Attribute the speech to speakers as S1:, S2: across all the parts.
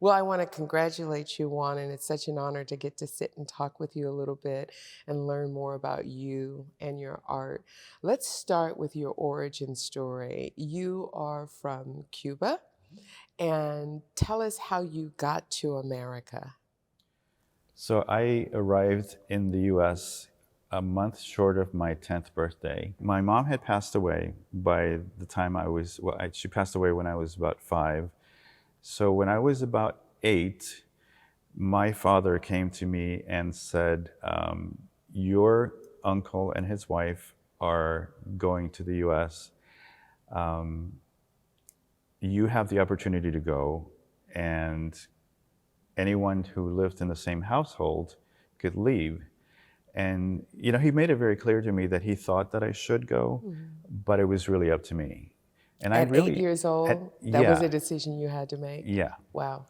S1: Well, I want to congratulate you, Juan, and it's such an honor to get to sit and talk with you a little bit and learn more about you and your art. Let's start with your origin story. You are from Cuba, and tell us how you got to America.
S2: So I arrived in the US a month short of my 10th birthday. My mom had passed away by the time she passed away when I was about 5. So when I was about 8, my father came to me and said, your uncle and his wife are going to the US. You have the opportunity to go, and anyone who lived in the same household could leave. And he made it very clear to me that he thought that I should go, but it was really up to me. And I
S1: At eight
S2: really
S1: years
S2: had,
S1: old, that was a
S2: yeah,
S1: decision you had to make?
S2: yeah.
S1: Wow.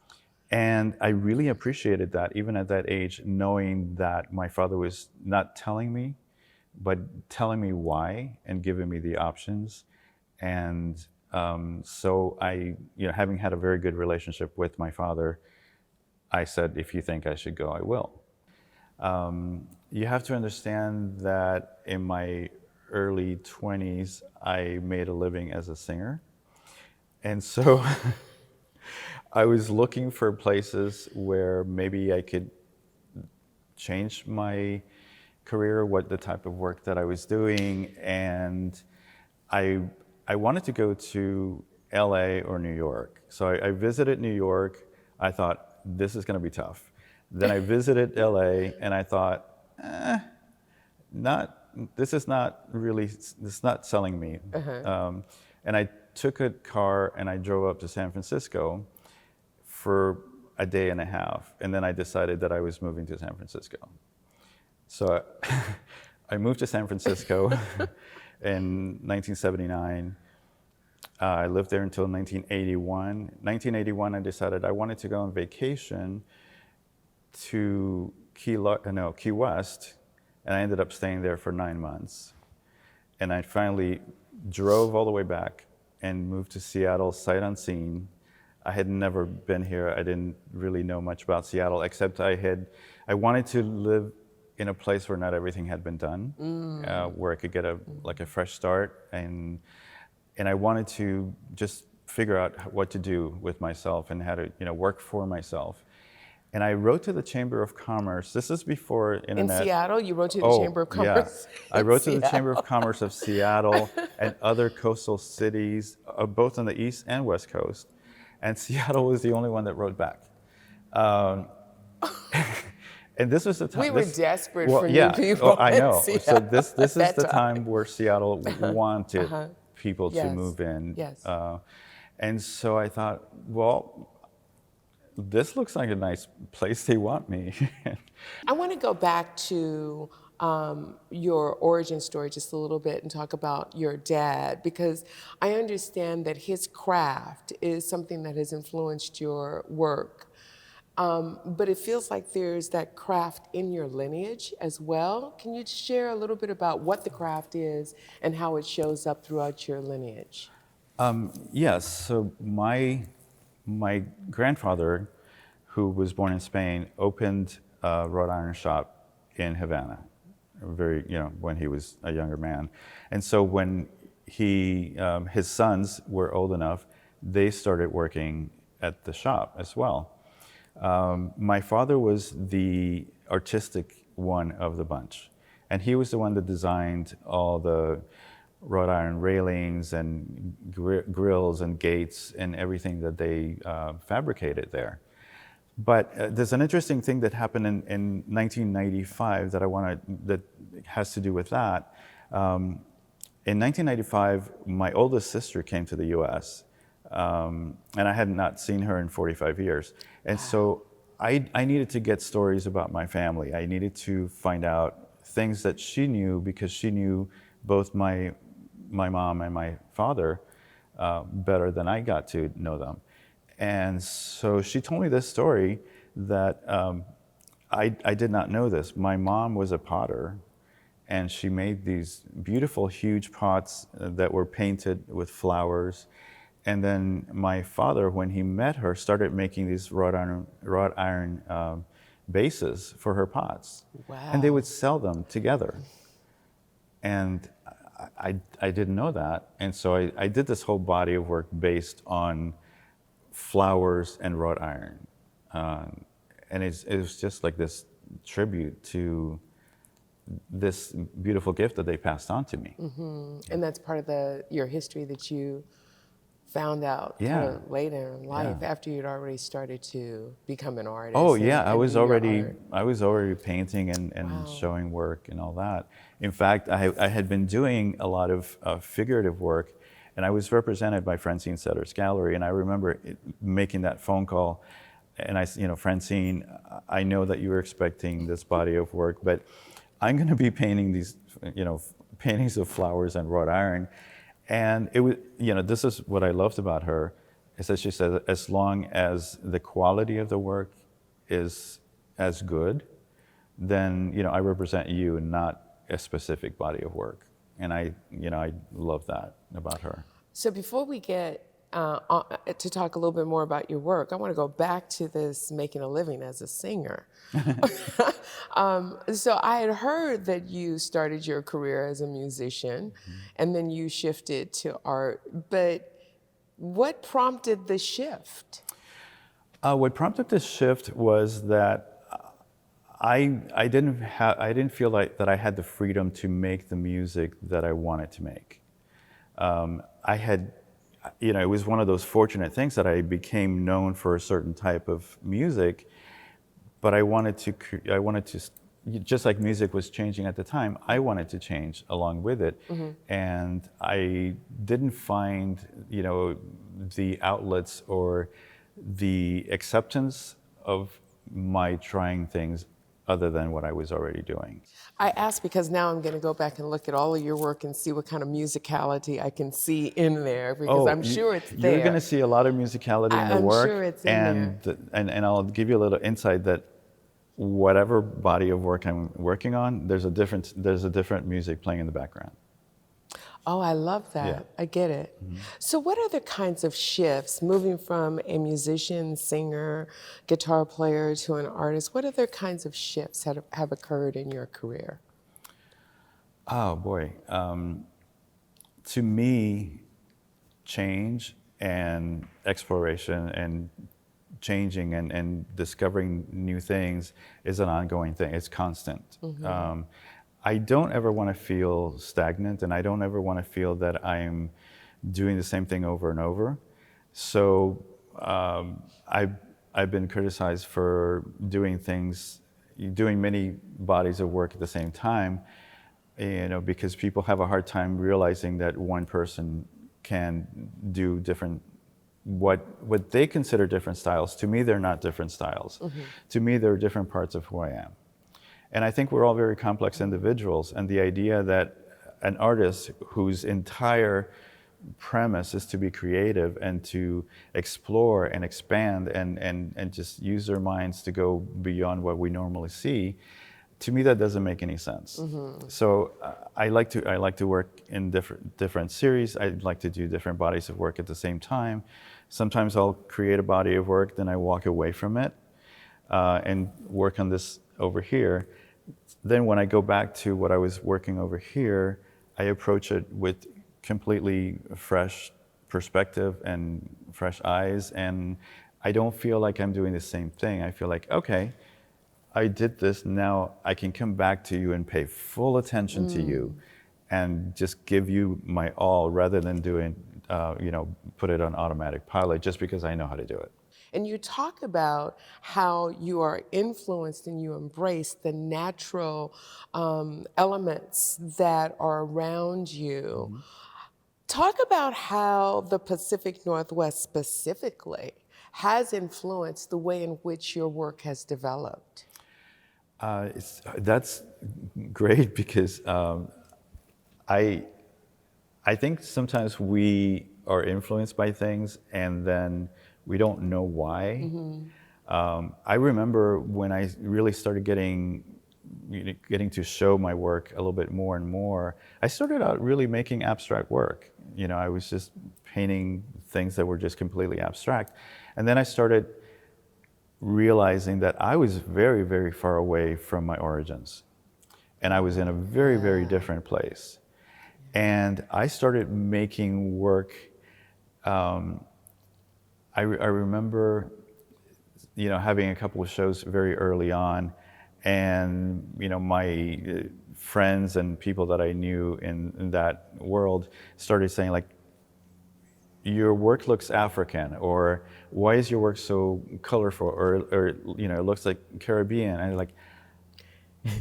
S2: And I really appreciated that, even at that age, knowing that my father was not telling me, but telling me why and giving me the options. And so having had a very good relationship with my father, I said, if you think I should go, I will. You have to understand that in my early 20s, I made a living as a singer. And so I was looking for places where maybe I could change my career, what the type of work that I was doing. And I wanted to go to LA or New York. So I visited New York. I thought, this is going to be tough. Then I visited LA and I thought, this is not selling me. And I took a car and I drove up to San Francisco for a day and a half. And then I decided that I was moving to San Francisco. So I moved to San Francisco in 1979. I lived there until 1981. 1981, I decided I wanted to go on vacation to Key West, and I ended up staying there for 9 months. And I finally drove all the way back and moved to Seattle sight unseen. I had never been here. I didn't really know much about Seattle, except I wanted to live in a place where not everything had been done, where I could get a fresh start, and I wanted to just figure out what to do with myself and how to work for myself. And I wrote to the Chamber of Commerce. This is before internet.
S1: In Seattle, you wrote to the Chamber of Commerce?
S2: Yeah. I wrote to the Chamber of Commerce of Seattle and other coastal cities, both on the East and West Coast. And Seattle was the only one that wrote back. And this was the time.
S1: We were desperate for new people.
S2: I know. So this is the
S1: time
S2: time where Seattle wanted people to move in.
S1: Yes.
S2: And so I thought, well, this looks like a nice place they want me.
S1: I want to go back to your origin story just a little bit and talk about your dad, because I understand that his craft is something that has influenced your work. But it feels like there's that craft in your lineage as well. Can you share a little bit about what the craft is and how it shows up throughout your lineage?
S2: Yes. So my grandfather, who was born in Spain, opened a wrought iron shop in Havana, when he was a younger man. And so when his sons were old enough, they started working at the shop as well. My father was the artistic one of the bunch, and he was the one that designed all the wrought iron railings and grills and gates and everything that they fabricated there. But there's an interesting thing that happened in 1995 that has to do with that. In 1995, my oldest sister came to the U.S., and I had not seen her in 45 years. And so I needed to get stories about my family. I needed to find out things that she knew, because she knew both my mom and my father better than I got to know them. And so she told me this story that I did not know this. My mom was a potter, and she made these beautiful, huge pots that were painted with flowers. And then my father, when he met her, started making these wrought iron bases for her pots, and they would
S1: Wow.
S2: sell them together. And I didn't know that, and so I did this whole body of work based on flowers and wrought iron, um, and it was just like this tribute to this beautiful gift that they passed on to me.
S1: And that's part of your history that you found out kind
S2: Yeah,
S1: of later in
S2: yeah.
S1: life after you'd already started to become an
S2: Oh
S1: artist
S2: yeah,
S1: and do your art.
S2: I was already painting and
S1: Wow.
S2: showing work and all that. In fact, I had been doing a lot of figurative work, and I was represented by Francine Setter's gallery. And I remember making that phone call, and Francine, I know that you were expecting this body of work, but I'm going to be painting these, paintings of flowers and wrought iron. And it was, this is what I loved about her, is that she said, as long as the quality of the work is as good, then, I represent you and not a specific body of work. And I love that about her.
S1: So before we get to talk a little bit more about your work, I want to go back to this making a living as a singer. So I had heard that you started your career as a musician and then you shifted to art, but what prompted the shift?
S2: What prompted this shift was that I didn't feel like that I had the freedom to make the music that I wanted to make. I had, it was one of those fortunate things that I became known for a certain type of music, but I wanted to, just like music was changing at the time, I wanted to change along with it. And I didn't find, the outlets or the acceptance of my trying things other than what I was already doing.
S1: I ask because now I'm going to go back and look at all of your work and see what kind of musicality I can see in there because
S2: Oh,
S1: I'm sure it's
S2: you're going to
S1: there.
S2: see a lot of musicality in the
S1: I'm
S2: work,
S1: sure it's in there.
S2: and I'll give you a little insight that whatever body of work I'm working on, there's a different music playing in the background.
S1: Oh, I love that.
S2: Yeah.
S1: I get it. So, what other kinds of shifts, moving from a musician, singer, guitar player to an artist, what other kinds of shifts have occurred in your career?
S2: Oh boy, to me, change and exploration and changing and discovering new things is an ongoing thing. It's constant. I don't ever want to feel stagnant, and I don't ever want to feel that I'm doing the same thing over and over. So I've been criticized for doing many bodies of work at the same time, because people have a hard time realizing that one person can do different, what they consider different styles. To me, they're not different styles. To me, they're different parts of who I am. And I think we're all very complex individuals, and the idea that an artist whose entire premise is to be creative and to explore and expand and just use their minds to go beyond what we normally see, to me that doesn't make any sense. So I like to work in different series. I like to do different bodies of work at the same time. Sometimes I'll create a body of work, then I walk away from it and work on this over here. Then when I go back to what I was working over here, I approach it with completely fresh perspective and fresh eyes, and I don't feel like I'm doing the same thing. I feel like, okay, I did this, now I can come back to you and pay full attention to you and just give you my all rather than doing, put it on automatic pilot just because I know how to do it.
S1: And you talk about how you are influenced and you embrace the natural elements that are around you. Talk about how the Pacific Northwest specifically has influenced the way in which your work has developed.
S2: That's great because I I think sometimes we are influenced by things and then we don't know why. I remember when I really started getting to show my work a little bit more and more, I started out really making abstract work, You know, I was just painting things that were just completely abstract. And then I started realizing that I was very, very far away from my origins. And I was in a very, very different place. And I started making work. I remember, you know, having a couple of shows very early on, and you know, my friends and people that I knew in that world started saying like, your work looks African, or why is your work so colorful, or you know, it looks like Caribbean. And like,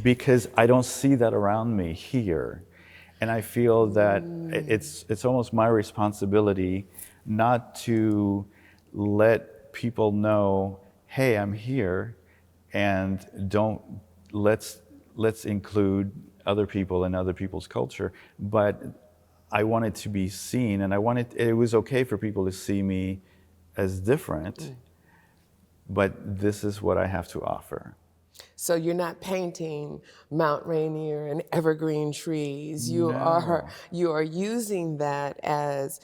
S2: because I don't see that around me here. And I feel that it's almost my responsibility not to let people know, hey, I'm here, and let's include other people and other people's culture. But I wanted to be seen, and it was okay for people to see me as different, but this is what I have to offer.
S1: So you're not painting Mount Rainier and evergreen trees.
S2: No.
S1: You are using that as,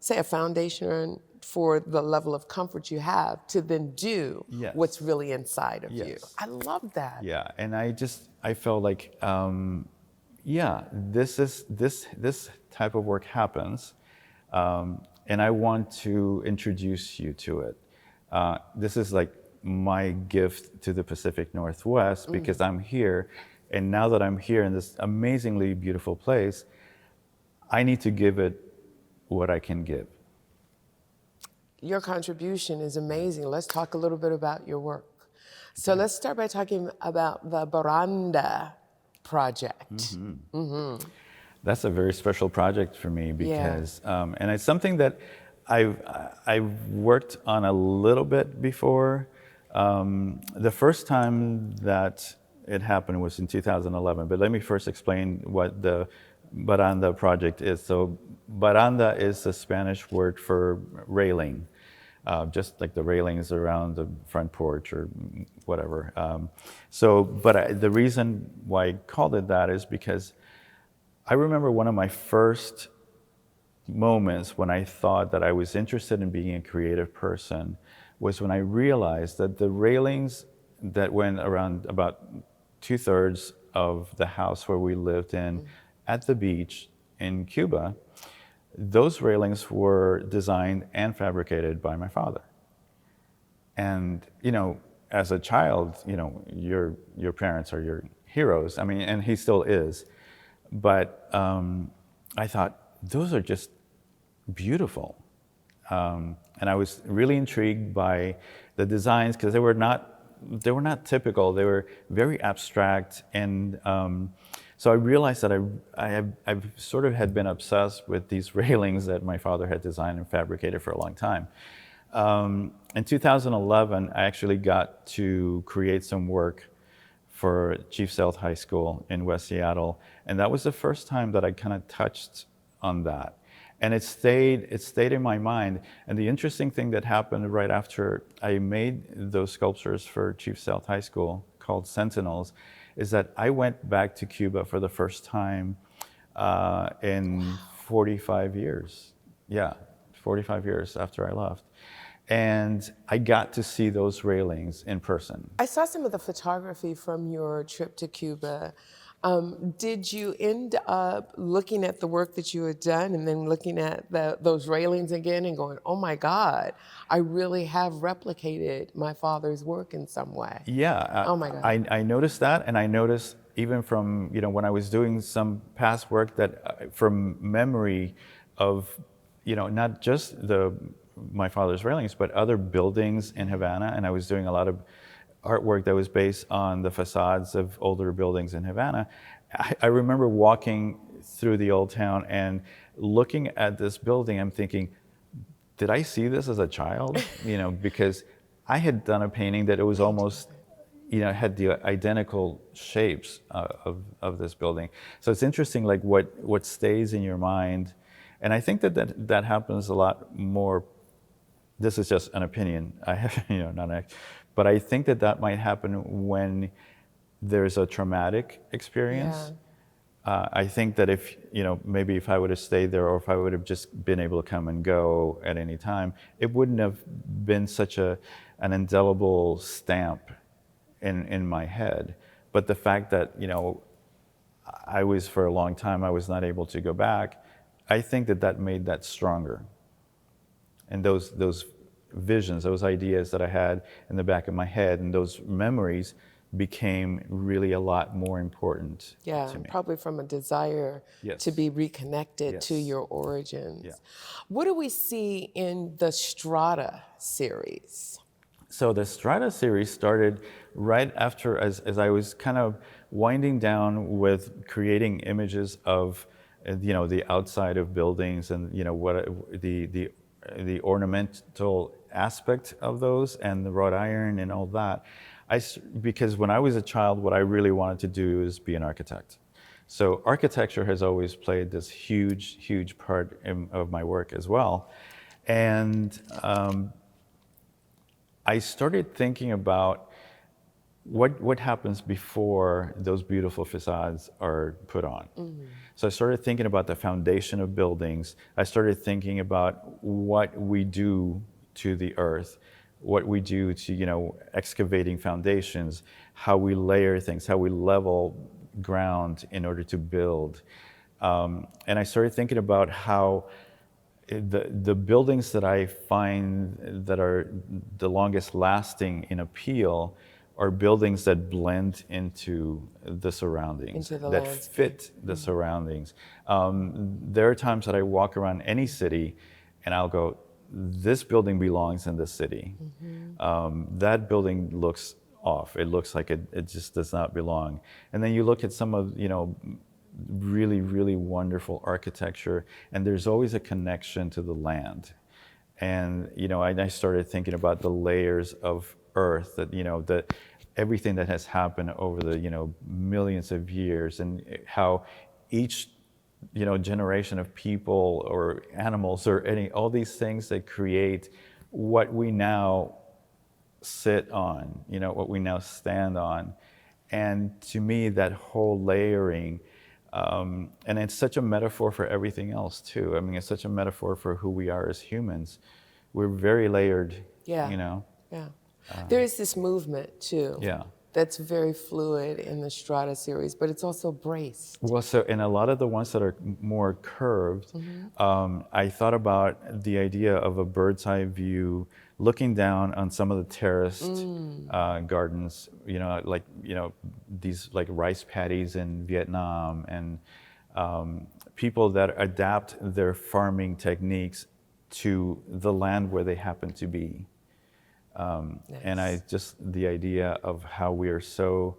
S1: say, a foundation for the level of comfort you have to then do
S2: Yes.
S1: what's really inside of you.
S2: Yes.
S1: I love that.
S2: Yeah, and I felt like, yeah, this type of work happens, and I want to introduce you to it. This is like my gift to the Pacific Northwest, because I'm here, and now that I'm here in this amazingly beautiful place, I need to give it what I can give.
S1: Your contribution is amazing. Let's talk a little bit about your work. So let's start by talking about the Baranda project.
S2: That's a very special project for me because, and it's something that I've worked on a little bit before. The first time that it happened was in 2011, but let me first explain what the baranda project is. So baranda is the Spanish word for railing, just like the railings around the front porch or whatever. The reason why I called it that is because I remember one of my first moments when I thought that I was interested in being a creative person was when I realized that the railings that went around about 2/3 of the house where we lived in at the beach in Cuba, those railings were designed and fabricated by my father. And, you know, as a child, you know, your parents are your heroes. I mean, and he still is. But I thought, those are just beautiful. And I was really intrigued by the designs because they were not typical. They were very abstract, and so I realized that I've sort of had been obsessed with these railings that my father had designed and fabricated for a long time. In 2011, I actually got to create some work for Chief Sealth High School in West Seattle, and that was the first time that I kind of touched on that. And it stayed in my mind. And the interesting thing that happened right after I made those sculptures for Chief Sealth High School, called Sentinels, is that I went back to Cuba for the first time in 45 years. Yeah, 45 years after I left. And I got to see those railings in person.
S1: I saw some of the photography from your trip to Cuba. Did you end up looking at the work that you had done and then looking at those railings again and going, oh my God, I really have replicated my father's work in some way?
S2: Yeah,
S1: Oh my God.
S2: I noticed that, and I noticed even from, you know, when I was doing some past work that from memory of, you know, not just my father's railings, but other buildings in Havana, and I was doing a lot of artwork that was based on the facades of older buildings in Havana. I remember walking through the old town and looking at this building. I'm thinking, did I see this as a child? You know, because I had done a painting that it was almost, you know, had the identical shapes of this building. So it's interesting, like what stays in your mind, and I think that happens a lot more. This is just an opinion. I have, you know, not an. But I think that might happen when there's a traumatic experience. I think that if, maybe if I would have stayed there, or if I would have just been able to come and go at any time, it wouldn't have been such an indelible stamp in my head. But the fact that, I was, for a long time, I was not able to go back, I think that made that stronger. And those visions, those ideas that I had in the back of my head, and those memories became really a lot more important
S1: Yeah,
S2: to me.
S1: probably from a desire
S2: Yes.
S1: to be reconnected to
S2: Yes.
S1: your origins.
S2: Yeah.
S1: What do we see in the Strata series?
S2: So the Strata series started right after, as I was kind of winding down with creating images of, the outside of buildings, and what the ornamental aspect of those, and the wrought iron and all that. Because when I was a child, what I really wanted to do is be an architect. So architecture has always played this huge, huge part of my work as well. And I started thinking about what happens before those beautiful facades are put on. So I started thinking about the foundation of buildings. I started thinking about what we do to the earth, what we do to, excavating foundations, how we layer things, how we level ground in order to build. And I started thinking about how the buildings that I find that are the longest lasting in appeal are buildings that blend into the surroundings,
S1: Into the
S2: that
S1: landscape.
S2: fit the surroundings. There are times that I walk around any city and I'll go, this building belongs in this city. That building looks off. It looks like it just does not belong. And then you look at some of, really, really wonderful architecture, and there's always a connection to the land. And I started thinking about the layers of earth, that everything that has happened over the millions of years, and how each generation of people or animals or all these things that create what we now sit on, what we now stand on. And to me, that whole layering, and it's such a metaphor for everything else too. I mean, it's such a metaphor for who we are as humans. We're very layered,
S1: Yeah. Yeah. There is this movement too.
S2: Yeah.
S1: That's very fluid in the Strata series, but it's also braced.
S2: Well, so in a lot of the ones that are more curved, I thought about the idea of a bird's eye view, looking down on some of the terraced gardens, like these like rice paddies in Vietnam, and people that adapt their farming techniques to the land where they happen to be. And the idea of how we are so,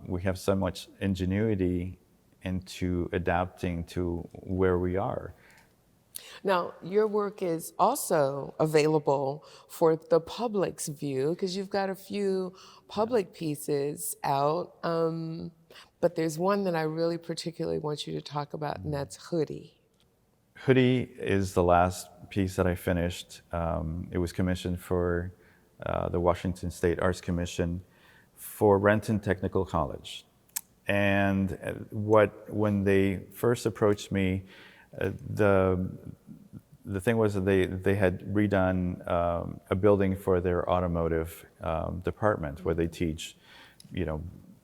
S2: we have so much ingenuity into adapting to where we are.
S1: Now, your work is also available for the public's view, because you've got a few public pieces out, but there's one that I really particularly want you to talk about, and that's Hoodie.
S2: Hoodie is the last piece that I finished. It was commissioned for the Washington State Arts Commission for Renton Technical College. And when they first approached me, the thing was that they had redone a building for their automotive department, where they teach,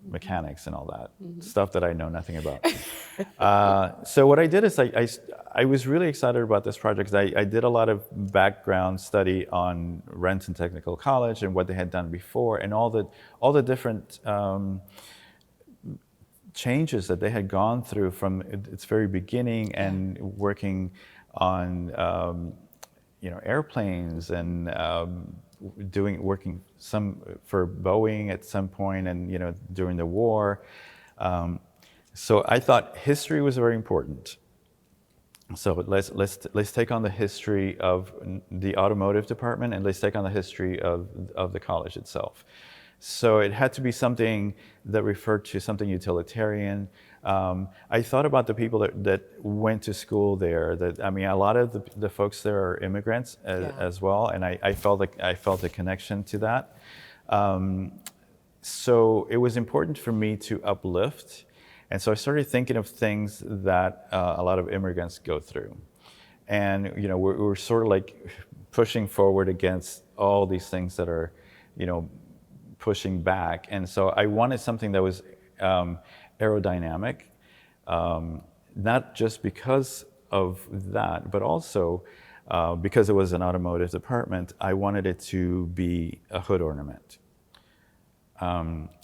S2: mechanics and all that stuff that I know nothing about. So what I did is I was really excited about this project, because I did a lot of background study on Renton Technical College and what they had done before, and all the different changes that they had gone through from its very beginning, and working on airplanes, and working some for Boeing at some point, and during the war. So I thought history was very important. So let's take on the history of the automotive department, and let's take on the history of the college itself. So it had to be something that referred to something utilitarian. I thought about the people that went to school there. A lot of the folks there are immigrants as well, and I felt a connection to that. So it was important for me to uplift And so I started thinking of things that a lot of immigrants go through. And, we're sort of like pushing forward against all these things that are, pushing back. And so I wanted something that was aerodynamic, not just because of that, but also because it was an automotive department, I wanted it to be a hood ornament.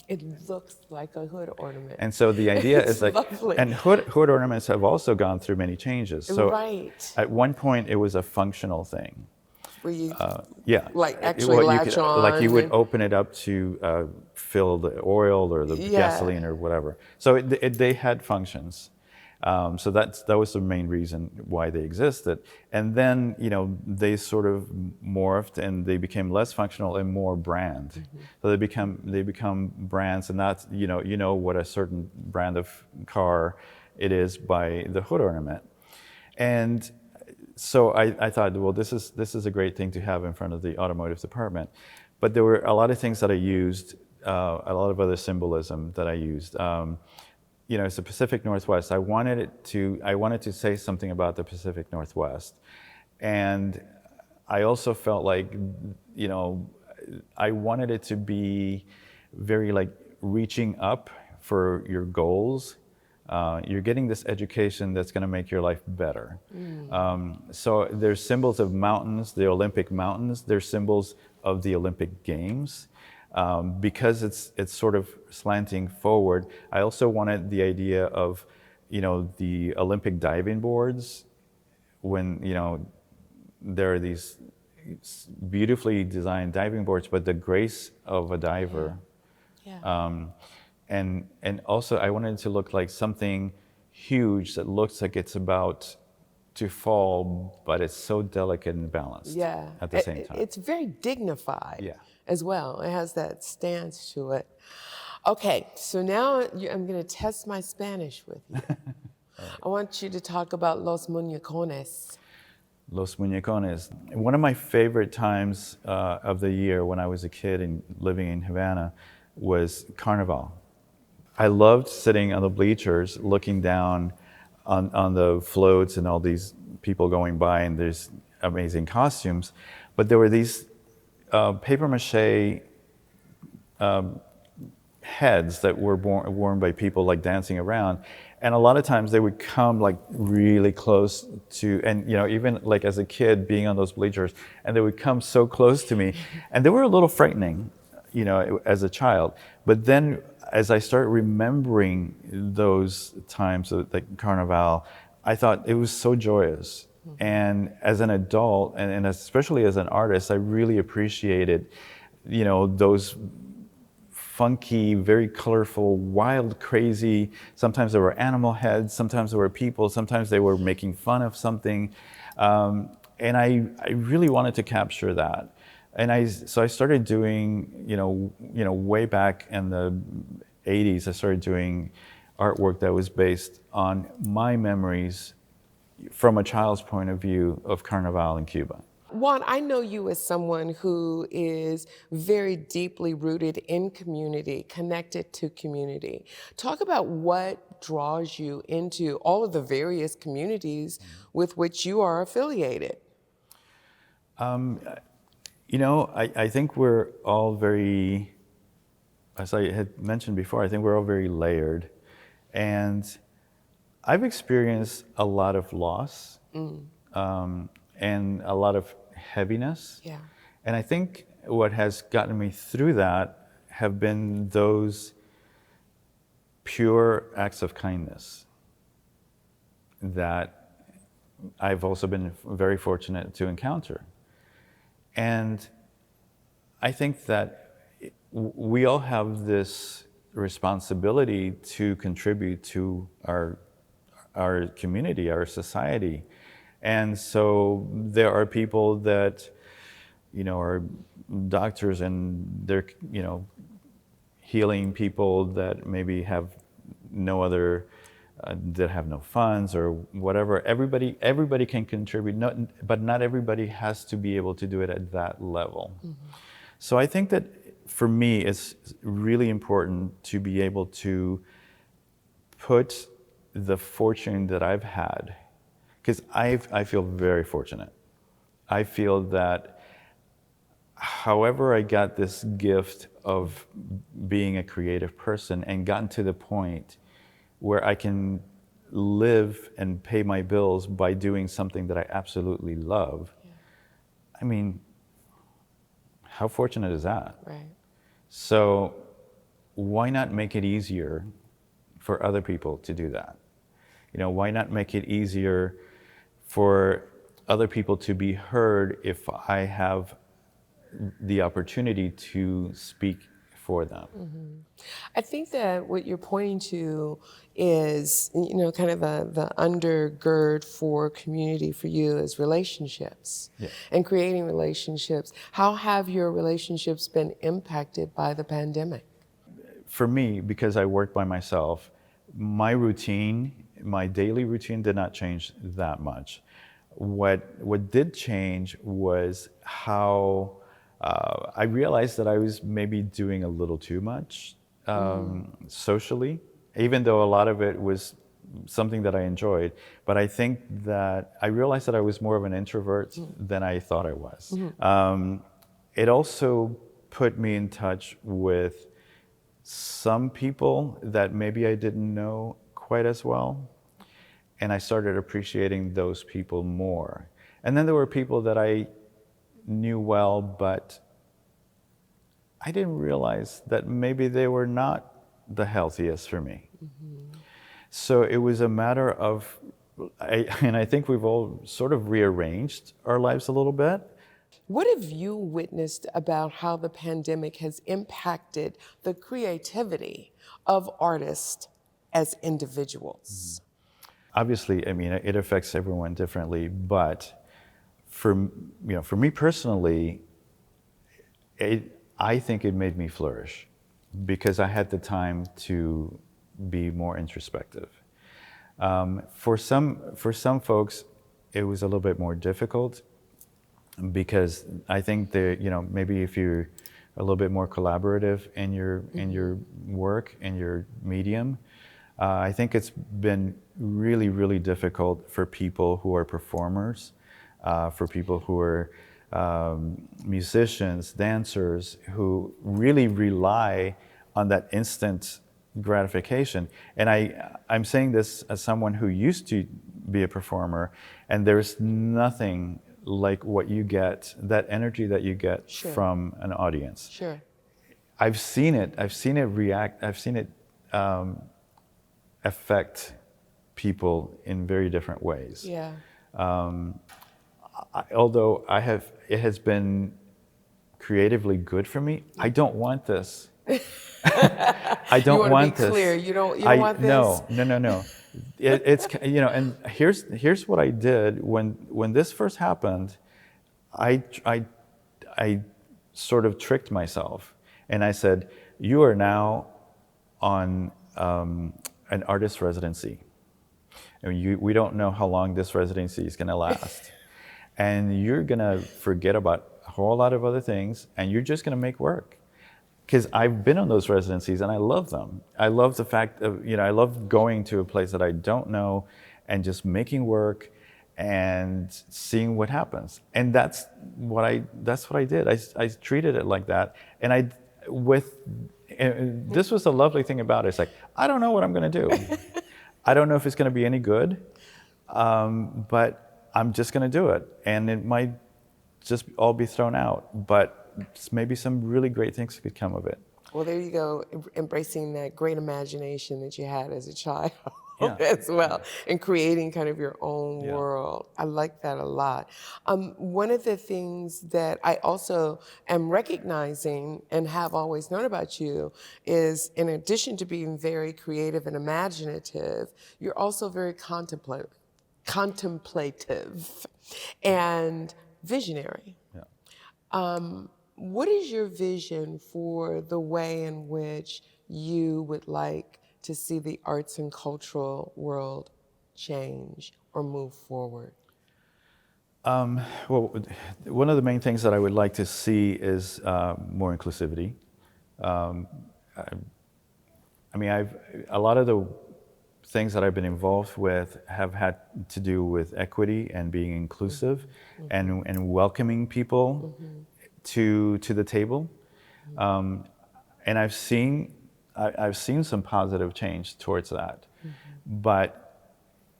S1: It looks like a hood ornament.
S2: And so the idea
S1: It's
S2: is like,
S1: lovely.
S2: and hood ornaments have also gone through many changes. So
S1: Right.
S2: at one point it was a functional thing.
S1: Where you
S2: Yeah,
S1: like actually
S2: what
S1: latch on.
S2: like you would
S1: and-
S2: open it up to fill the oil or the
S1: Yeah.
S2: gasoline or whatever. So they had functions. So that was the main reason why they existed. And then they sort of morphed and they became less functional and more brand.
S1: Mm-hmm.
S2: So they become brands, and that's you know what a certain brand of car it is by the hood ornament. And so I thought, well, this is a great thing to have in front of the automotive department. But there were a lot of things that I used, a lot of other symbolism that I used. It's the Pacific Northwest. I wanted to say something about the Pacific Northwest. And I also felt like, I wanted it to be very like reaching up for your goals. You're getting this education that's going to make your life better. So there's symbols of mountains, the Olympic mountains. There's symbols of the Olympic Games. Because it's sort of slanting forward. I also wanted the idea of, the Olympic diving boards. When there are these beautifully designed diving boards, but the grace of a diver.
S1: Yeah.
S2: And also I wanted it to look like something huge that looks like it's about to fall, but it's so delicate and balanced
S1: Yeah.
S2: at the same time.
S1: It's very dignified.
S2: Yeah.
S1: As well. It has that stance to it. Okay, so now I'm going to test my Spanish with you. I want you to talk about Los Muñecones.
S2: Los Muñecones. One of my favorite times of the year when I was a kid and living in Havana was Carnival. I loved sitting on the bleachers looking down on the floats and all these people going by and there's amazing costumes. But there were these paper mache heads that were worn by people like dancing around. And a lot of times they would come like really close to, and even like as a kid being on those bleachers, and they would come so close to me. And they were a little frightening, as a child. But then as I started remembering those times of like Carnival, I thought it was so joyous. And as an adult, and especially as an artist, I really appreciated, those funky, very colorful, wild, crazy. Sometimes there were animal heads, sometimes there were people, sometimes they were making fun of something. And I really wanted to capture that. And so I started doing, way back in the 80s, I started doing artwork that was based on my memories from a child's point of view of Carnival in Cuba.
S1: Juan, I know you as someone who is very deeply rooted in community, connected to community. Talk about what draws you into all of the various communities with which you are affiliated.
S2: I think we're all very, as I had mentioned before, I think we're all very layered. And I've experienced a lot of loss and a lot of heaviness.
S1: Yeah.
S2: And I think what has gotten me through that have been those pure acts of kindness that I've also been very fortunate to encounter. And I think that we all have this responsibility to contribute to our community, our society. And so there are people that, are doctors and they're, healing people that maybe have no other, that have no funds or whatever. Everybody can contribute, but not everybody has to be able to do it at that level. Mm-hmm. So I think that for me, it's really important to be able to put the fortune that I've had, because I feel very fortunate. I feel that however I got this gift of being a creative person and gotten to the point where I can live and pay my bills by doing something that I absolutely love.
S1: Yeah.
S2: I mean, how fortunate is that?
S1: Right.
S2: So why not make it easier for other people to do that? You know, why not make it easier for other people to be heard if I have the opportunity to speak for them?
S1: I think that what you're pointing to is, kind of the undergird for community for you is relationships
S2: Yeah.
S1: and creating relationships. How have your relationships been impacted by the pandemic?
S2: For me, because I work by myself, my routine, my daily routine did not change that much. What did change was how I realized that I was maybe doing a little too much socially, even though a lot of it was something that I enjoyed. But I think that I realized that I was more of an introvert than I thought I was. It also put me in touch with some people that maybe I didn't know quite as well. And I started appreciating those people more. And then there were people that I knew well, but I didn't realize that maybe they were not the healthiest for me. So it was a matter of, and I think we've all sort of rearranged our lives a little bit.
S1: What have you witnessed about how the pandemic has impacted the creativity of artists as individuals?
S2: Obviously, I mean, it affects everyone differently, but for me personally, I think it made me flourish because I had the time to be more introspective. For some folks, it was a little bit more difficult because I think maybe if you're a little bit more collaborative in your work and your medium, I think it's been really, really difficult for people who are performers, for people who are musicians, dancers, who really rely on that instant gratification. And I'm saying this as someone who used to be a performer, and there's nothing like what you get, that energy that you get
S1: Sure.
S2: from an audience.
S1: Sure.
S2: I've seen it react, I've seen it affect people in very different ways.
S1: Yeah.
S2: Although it has been creatively good for me, I don't want this. I don't
S1: you
S2: want
S1: to be
S2: this.
S1: clear. You don't want this?
S2: No. It's and here's what I did when this first happened. I sort of tricked myself, and I said, "You are now on an artist residency. I mean, we don't know how long this residency is going to last, and you're going to forget about a whole lot of other things, and you're just going to make work." Because I've been on those residencies and I love them. I love the fact of, I love going to a place that I don't know and just making work and seeing what happens. And that's what I did. I treated it like that. And this was the lovely thing about it. It's like, I don't know what I'm going to do. I don't know if it's going to be any good, but I'm just going to do it. And it might just all be thrown out. But maybe some really great things could come of it.
S1: Well, there you go, embracing that great imagination that you had as a child
S2: Yeah.
S1: as well, and creating kind of your own
S2: Yeah.
S1: world. I like that a lot. One of the things that I also am recognizing and have always known about you is, in addition to being very creative and imaginative, you're also very contemplative and visionary.
S2: Yeah.
S1: What is your vision for the way in which you would like to see the arts and cultural world change or move forward?
S2: Well, one of the main things that I would like to see is more inclusivity. I mean, a lot of the things that I've been involved with have had to do with equity and being inclusive and welcoming people to the table. And I've seen some positive change towards that, but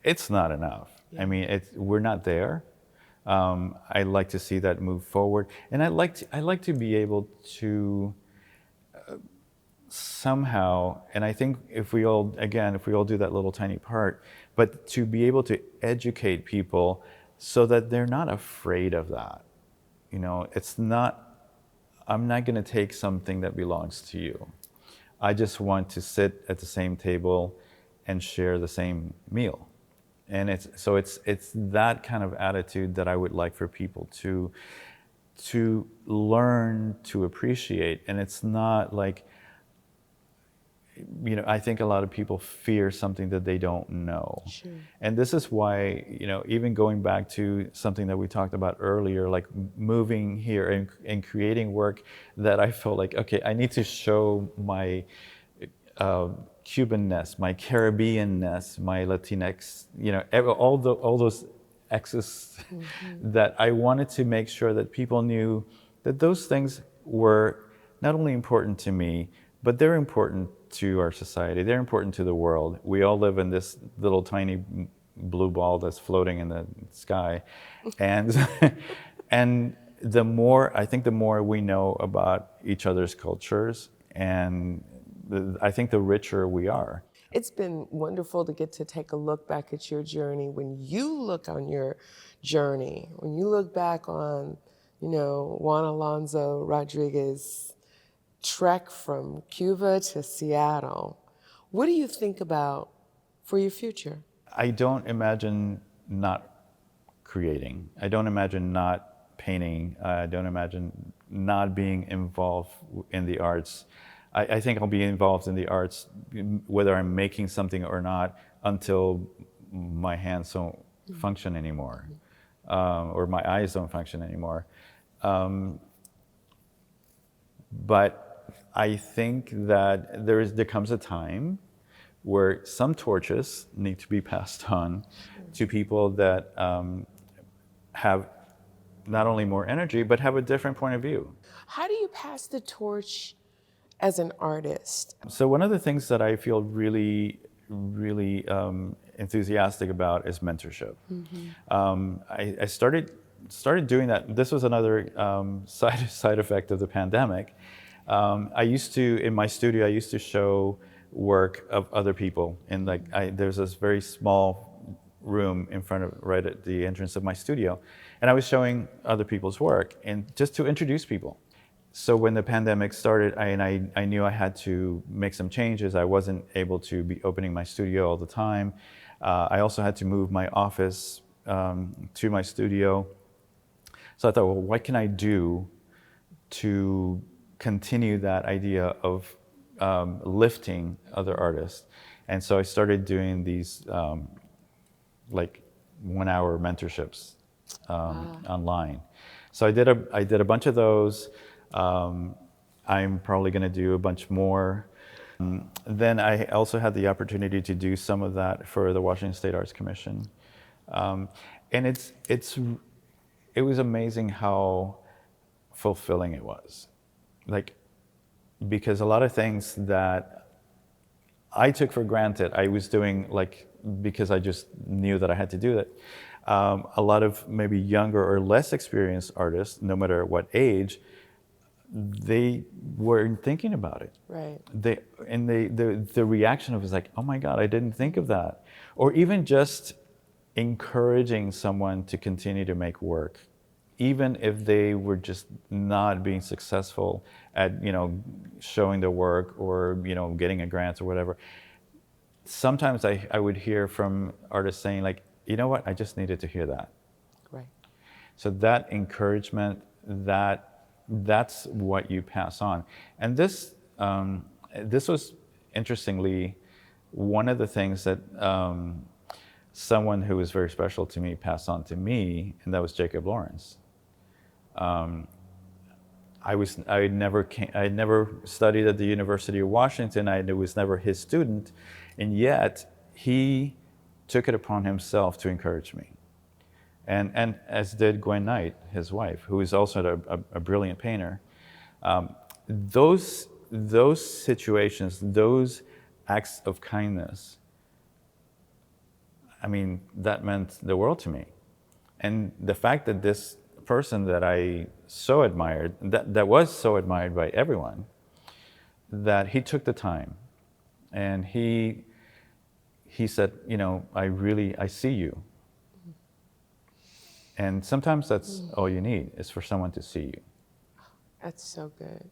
S2: it's not enough. I mean, we're not there. I like to see that move forward, and I like to be able to somehow, and I think if we all do that little tiny part, but to be able to educate people so that they're not afraid of that. You know, it's not, I'm not going to take something that belongs to you. I just want to sit at the same table and share the same meal. And it's that kind of attitude that I would like for people to learn to appreciate. And it's not like, you know, I think a lot of people fear something that they don't know.
S1: Sure.
S2: And this is why, you know, even going back to something that we talked about earlier, like moving here and creating work that I felt like, okay, I need to show my Cubanness, my Caribbeanness, my Latinx, you know, all those X's that I wanted to make sure that people knew that those things were not only important to me, but they're important to our society. They're important to the world. We all live in this little tiny blue ball that's floating in the sky. And, and I think the more we know about each other's cultures, and I think the richer we are.
S1: It's been wonderful to get to take a look back at your journey. When you look on your journey, when you look back on, you know, Juan Alonso Rodriguez trek from Cuba to Seattle, what do you think about for your future?
S2: I don't imagine not creating. I don't imagine not painting. I don't imagine not being involved in the arts. I think I'll be involved in the arts whether I'm making something or not until my hands don't function anymore, or my eyes don't function anymore. But I think that there comes a time where some torches need to be passed on to people that have not only more energy, but have a different point of view.
S1: How do you pass the torch as an artist?
S2: So one of the things that I feel really, really enthusiastic about is mentorship. I started doing that. This was another side effect of the pandemic. I used to, in my studio, I used to show work of other people. And there's this very small room in front of, right at the entrance of my studio. And I was showing other people's work and just to introduce people. So when the pandemic started, I knew I had to make some changes. I wasn't able to be opening my studio all the time. I also had to move my office to my studio. So I thought, well, what can I do to continue that idea of lifting other artists? And so I started doing these like 1 hour mentorships online. So I did a bunch of those. I'm probably going to do a bunch more. Then I also had the opportunity to do some of that for the Washington State Arts Commission. And it was amazing how fulfilling it was. Like, because a lot of things that I took for granted, I was doing because I just knew that I had to do that. A lot of maybe younger or less experienced artists, no matter what age, they weren't thinking about it.
S1: Right.
S2: The reaction of it was like, oh my God, I didn't think of that. Or even just encouraging someone to continue to make work, even if they were just not being successful at, you know, showing their work or, you know, getting a grant or whatever. Sometimes I would hear from artists saying like, you know what, I just needed to hear that.
S1: Right.
S2: So that encouragement, that's what you pass on. And this was, interestingly, one of the things that someone who was very special to me passed on to me, and that was Jacob Lawrence. I had never studied at the University of Washington. I was never his student, and yet he took it upon himself to encourage me. And as did Gwen Knight, his wife, who is also a brilliant painter. Those situations, those acts of kindness, I mean, that meant the world to me. And the fact that this person that I so admired, that was so admired by everyone, that he took the time and he said, you know, I see you. And sometimes that's all you need, is for someone to see you.
S1: That's so good.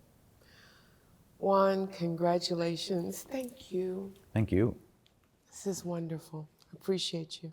S1: Juan, congratulations. Thank you.
S2: Thank you.
S1: This is wonderful. Appreciate you.